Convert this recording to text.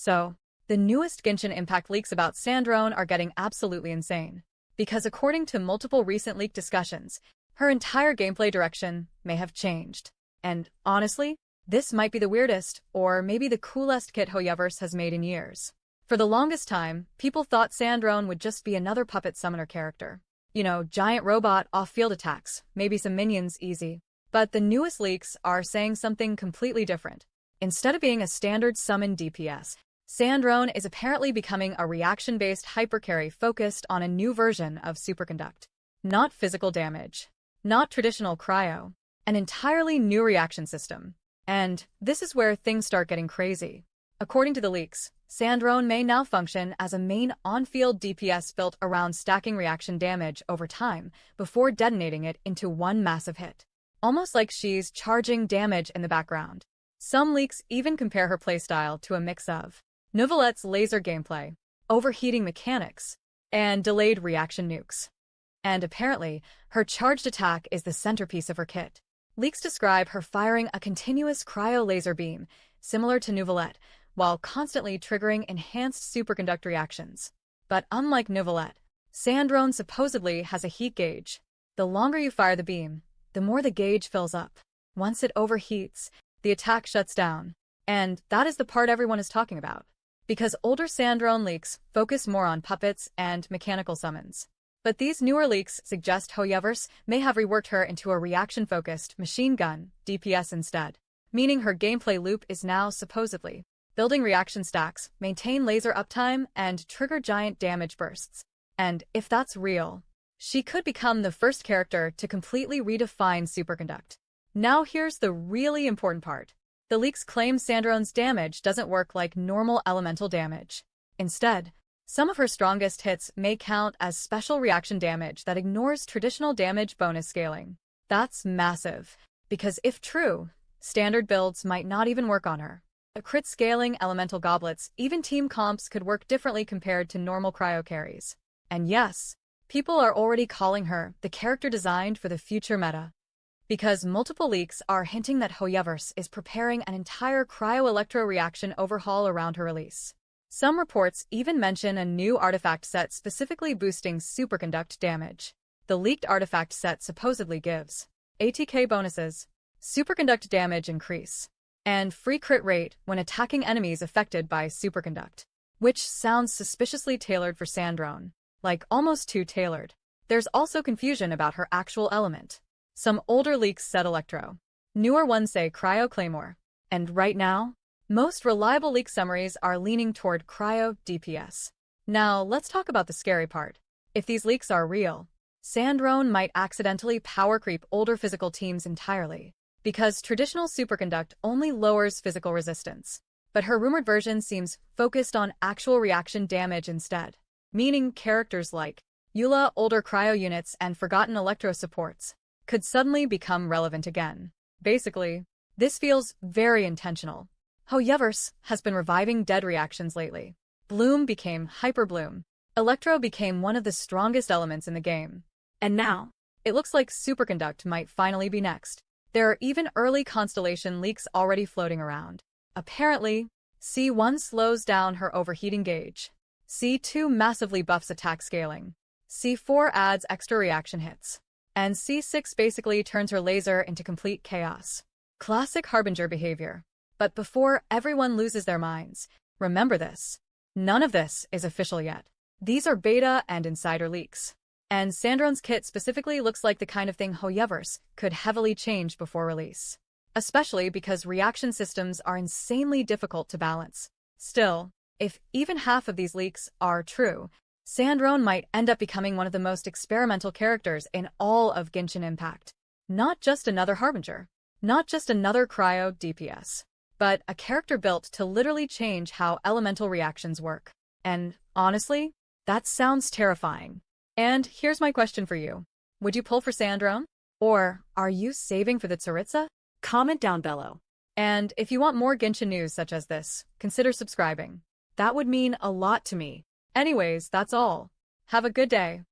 So, the newest Genshin Impact leaks about Sandrone are getting absolutely insane. Because according to multiple recent leaked discussions, her entire gameplay direction may have changed. And honestly, this might be the weirdest, or maybe the coolest kit Hoyoverse has made in years. For the longest time, people thought Sandrone would just be another puppet summoner character. You know, giant robot off-field attacks, maybe some minions, easy. But the newest leaks are saying something completely different. Instead of being a standard summon DPS, Sandrone is apparently becoming a reaction-based hypercarry focused on a new version of Superconduct. Not physical damage, not traditional cryo, an entirely new reaction system. And this is where things start getting crazy. According to the leaks, Sandrone may now function as a main on-field DPS built around stacking reaction damage over time before detonating it into one massive hit. Almost like she's charging damage in the background. Some leaks even compare her playstyle to a mix of Nouvelette's laser gameplay, overheating mechanics, and delayed reaction nukes. And apparently, her charged attack is the centerpiece of her kit. Leaks describe her firing a continuous cryo-laser beam, similar to Nouvelette, while constantly triggering enhanced superconduct reactions. But unlike Nouvelette, Sandrone supposedly has a heat gauge. The longer you fire the beam, the more the gauge fills up. Once it overheats, the attack shuts down. And that is the part everyone is talking about. Because older Sandrone leaks focus more on puppets and mechanical summons. But these newer leaks suggest Hoyoverse may have reworked her into a reaction-focused machine gun DPS instead, meaning her gameplay loop is now supposedly building reaction stacks, maintain laser uptime, and trigger giant damage bursts. And if that's real, she could become the first character to completely redefine Superconduct. Now here's the really important part. The leaks claim Sandrone's damage doesn't work like normal elemental damage. Instead, some of her strongest hits may count as special reaction damage that ignores traditional damage bonus scaling. That's massive, because if true, standard builds might not even work on her. A crit scaling elemental goblets, even team comps could work differently compared to normal cryo carries. And yes, people are already calling her the character designed for the future meta. Because multiple leaks are hinting that Hoyoverse is preparing an entire cryo-electro reaction overhaul around her release. Some reports even mention a new artifact set specifically boosting superconduct damage. The leaked artifact set supposedly gives ATK bonuses, superconduct damage increase, and free crit rate when attacking enemies affected by superconduct, which sounds suspiciously tailored for Sandrone, like almost too tailored. There's also confusion about her actual element. Some older leaks said Electro. Newer ones say Cryo Claymore. And right now, most reliable leak summaries are leaning toward Cryo DPS. Now, let's talk about the scary part. If these leaks are real, Sandrone might accidentally power creep older physical teams entirely, because traditional superconduct only lowers physical resistance. But her rumored version seems focused on actual reaction damage instead, meaning characters like Eula, older cryo units, and forgotten electro supports could suddenly become relevant again. Basically, this feels very intentional. Hoyoverse has been reviving dead reactions lately. Bloom became Hyper Bloom. Electro became one of the strongest elements in the game. And now, it looks like Superconduct might finally be next. There are even early Constellation leaks already floating around. Apparently, C1 slows down her overheating gauge. C2 massively buffs attack scaling. C4 adds extra reaction hits. And C6 basically turns her laser into complete chaos. Classic Harbinger behavior. But before everyone loses their minds, remember this. None of this is official yet. These are beta and insider leaks. And Sandrone's kit specifically looks like the kind of thing Hoyoverse could heavily change before release. Especially because reaction systems are insanely difficult to balance. Still, if even half of these leaks are true, Sandrone might end up becoming one of the most experimental characters in all of Genshin Impact. Not just another Harbinger. Not just another cryo DPS. But a character built to literally change how elemental reactions work. And honestly, that sounds terrifying. And here's my question for you. Would you pull for Sandrone? Or are you saving for the Tsaritsa? Comment down below. And if you want more Genshin news such as this, consider subscribing. That would mean a lot to me. Anyways, that's all. Have a good day.